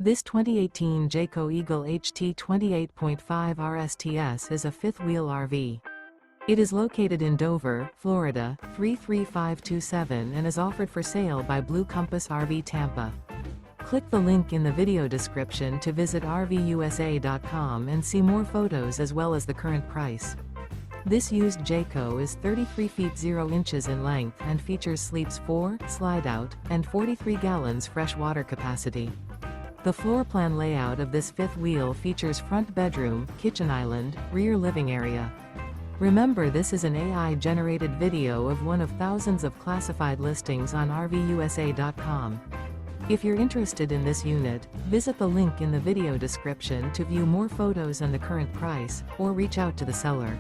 This 2018 Jayco Eagle HT 28.5 RSTS is a fifth-wheel RV. It is located in Dover, Florida, 33527 and is offered for sale by Blue Compass RV Tampa. Click the link in the video description to visit RVUSA.com and see more photos as well as the current price. This used Jayco is 33 feet 0 inches in length and features sleeps 4, Slideout, and 43 gallons fresh water capacity. The floor plan layout of this fifth wheel features front bedroom, kitchen island, rear living area. Remember, this is an AI-generated video of one of thousands of classified listings on RVUSA.com. If you're interested in this unit, visit the link in the video description to view more photos and the current price, or reach out to the seller.